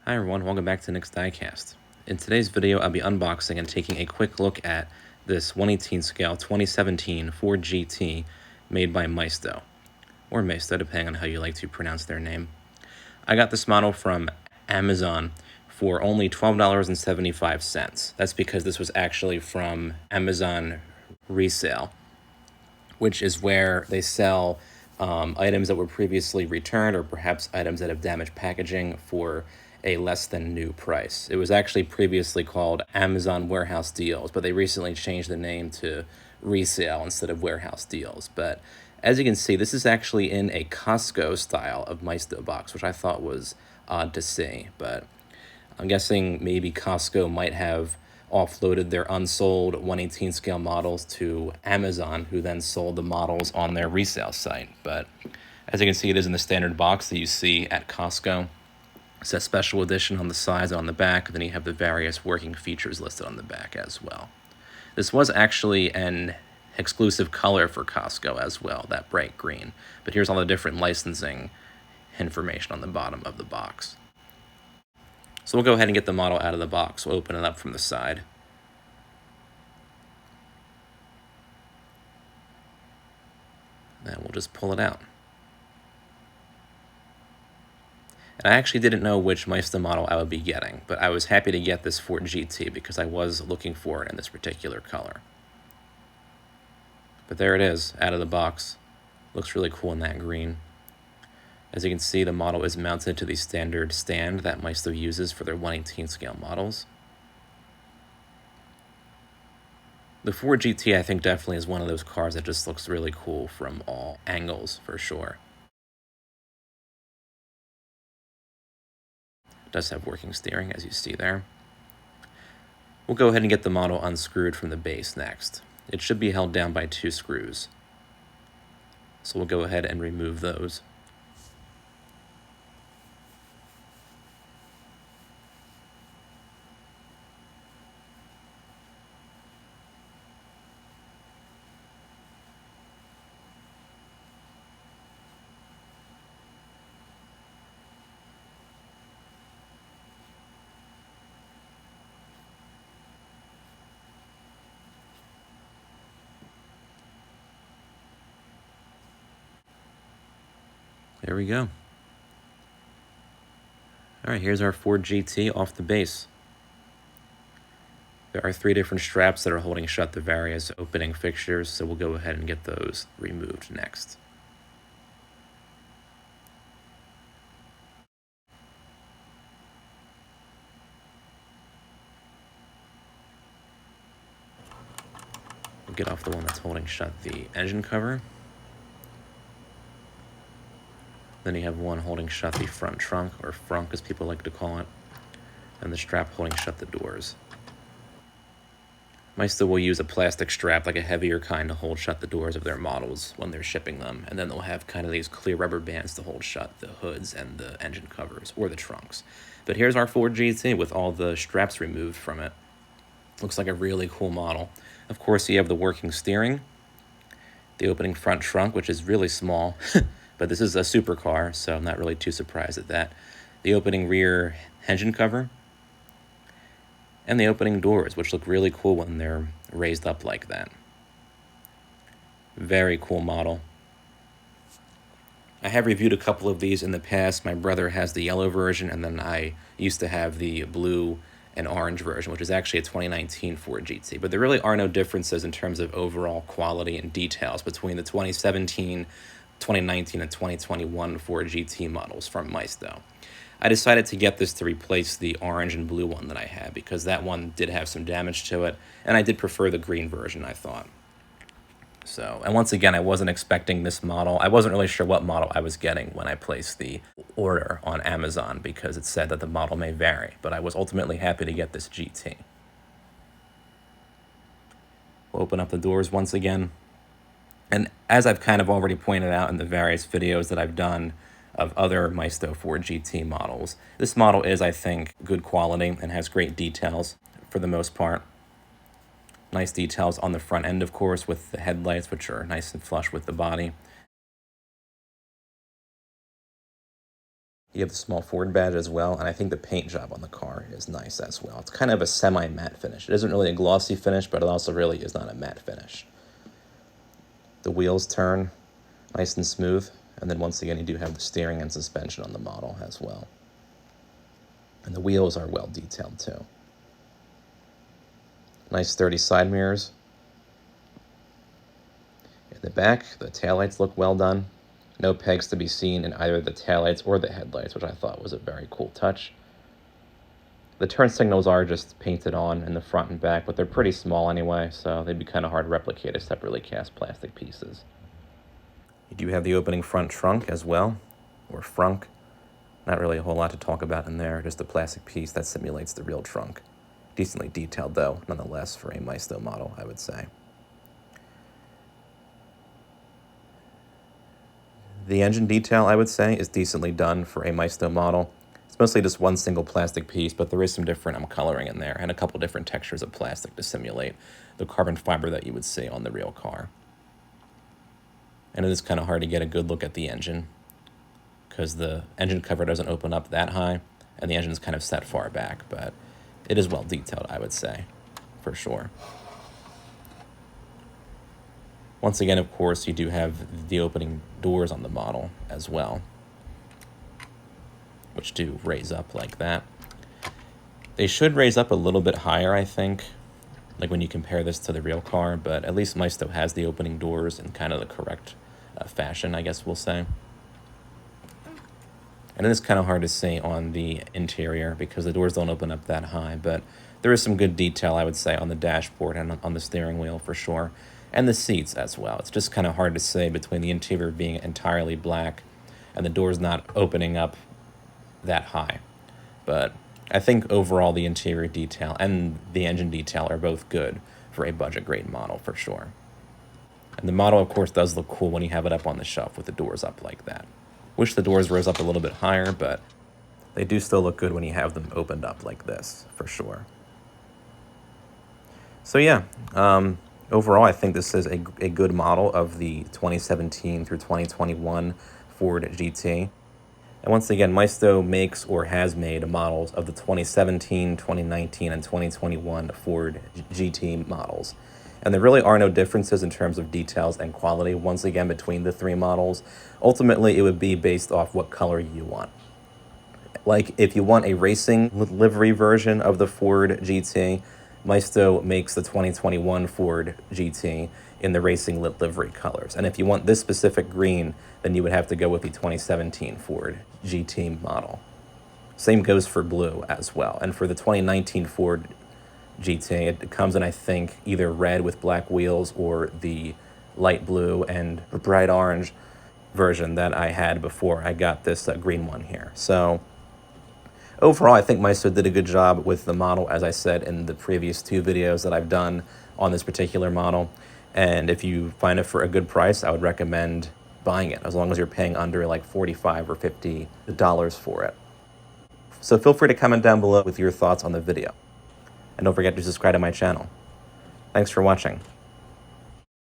Hi everyone, welcome back to Nick's Diecast. In today's video, I'll be unboxing and taking a quick look at this 1/18 scale 2017 Ford GT made by Maisto, or Maisto, depending on how you like to pronounce their name. I got this model from Amazon for only $12.75. That's because this was actually from Amazon Resale, which is where they sell items that were previously returned or perhaps items that have damaged packaging for a less than new price. It was actually previously called Amazon Warehouse Deals, but they recently changed the name to Resale instead of Warehouse Deals. But as you can see, this is actually in a Costco style of Maisto box, which I thought was odd to see. But I'm guessing maybe Costco might have offloaded their unsold 1/18 scale models to Amazon, who then sold the models on their resale site. But as you can see, it is in the standard box that you see at Costco. It says special edition on the sides and on the back, and then you have the various working features listed on the back as well. This was actually an exclusive color for Costco as well, that bright green. But here's all the different licensing information on the bottom of the box. So we'll go ahead and get the model out of the box. We'll open it up from the side. Then we'll just pull it out. And I actually didn't know which Maisto model I would be getting, but I was happy to get this Ford GT because I was looking for it in this particular color. But there it is, out of the box. Looks really cool in that green. As you can see, the model is mounted to the standard stand that Maisto uses for their 1/18 scale models. The Ford GT, I think, definitely is one of those cars that just looks really cool from all angles, for sure. It does have working steering, as you see there. We'll go ahead and get the model unscrewed from the base next. It should be held down by 2 screws. So we'll go ahead and remove those. There we go. All right, here's our Ford GT off the base. There are 3 different straps that are holding shut the various opening fixtures, so we'll go ahead and get those removed next. We'll get off the one that's holding shut the engine cover. Then you have one holding shut the front trunk, or frunk as people like to call it, and the strap holding shut the doors. Maisto will use a plastic strap, like a heavier kind, to hold shut the doors of their models when they're shipping them, and then they'll have kind of these clear rubber bands to hold shut the hoods and the engine covers, or the trunks. But here's our Ford GT with all the straps removed from it. Looks like a really cool model. Of course, you have the working steering, the opening front trunk, which is really small, but this is a supercar, so I'm not really too surprised at that. The opening rear engine cover, and the opening doors, which look really cool when they're raised up like that. Very cool model. I have reviewed a couple of these in the past. My brother has the yellow version, and then I used to have the blue and orange version, which is actually a 2019 Ford GT. But there really are no differences in terms of overall quality and details between the 2017, 2019, and 2021 Ford GT models from Maisto. I decided to get this to replace the orange and blue one that I had because that one did have some damage to it, and I did prefer the green version, I thought. So, and once again, I wasn't expecting this model. I wasn't really sure what model I was getting when I placed the order on Amazon because it said that the model may vary, but I was ultimately happy to get this GT. We'll open up the doors once again. And as I've kind of already pointed out in the various videos that I've done of other Maisto Ford GT models, this model is, I think, good quality and has great details for the most part. Nice details on the front end, of course, with the headlights, which are nice and flush with the body. You have the small Ford badge as well, and I think the paint job on the car is nice as well. It's kind of a semi-matte finish. It isn't really a glossy finish, but it also really is not a matte finish. The wheels turn nice and smooth, and then once again you do have the steering and suspension on the model as well. And the wheels are well detailed too. Nice sturdy side mirrors. In the back, the taillights look well done. No pegs to be seen in either the taillights or the headlights, which I thought was a very cool touch. The turn signals are just painted on in the front and back, but they're pretty small anyway, so they'd be kind of hard to replicate as separately cast plastic pieces. You do have the opening front trunk as well, or frunk. Not really a whole lot to talk about in there, just a plastic piece that simulates the real trunk. Decently detailed though, nonetheless, for a Maisto model, I would say. The engine detail, I would say, is decently done for a Maisto model. It's mostly just one single plastic piece, but there is some different coloring in there and a couple different textures of plastic to simulate the carbon fiber that you would see on the real car. And it is kind of hard to get a good look at the engine because the engine cover doesn't open up that high and the engine is kind of set far back, but it is well detailed, I would say, for sure. Once again, of course, you do have the opening doors on the model as well, which do raise up like that. They should raise up a little bit higher, I think, like when you compare this to the real car, but at least Maisto has the opening doors in kind of the correct fashion, I guess we'll say. And it is kind of hard to see on the interior because the doors don't open up that high, but there is some good detail, I would say, on the dashboard and on the steering wheel for sure. And the seats as well. It's just kind of hard to say between the interior being entirely black and the doors not opening up that high. But I think overall the interior detail and the engine detail are both good for a budget grade model for sure. And the model, of course, does look cool when you have it up on the shelf with the doors up like that. Wish the doors rose up a little bit higher, but they do still look good when you have them opened up like this, for sure. So yeah, overall, I think this is a good model of the 2017 through 2021 Ford GT. And once again, Maisto makes or has made models of the 2017, 2019, and 2021 Ford GT models. And there really are no differences in terms of details and quality, once again, between the three models. Ultimately, it would be based off what color you want. Like, if you want a racing livery version of the Ford GT, Maisto makes the 2021 Ford GT in the racing livery colors. And if you want this specific green, then you would have to go with the 2017 Ford GT model. Same goes for blue as well. And for the 2019 Ford GT, it comes in, I think, either red with black wheels or the light blue and bright orange version that I had before I got this green one here. So overall, I think Maisto did a good job with the model, as I said in the previous two videos that I've done on this particular model. And if you find it for a good price, I would recommend buying it, as long as you're paying under like $45 or $50 for it. So feel free to comment down below with your thoughts on the video. And don't forget to subscribe to my channel. Thanks for watching.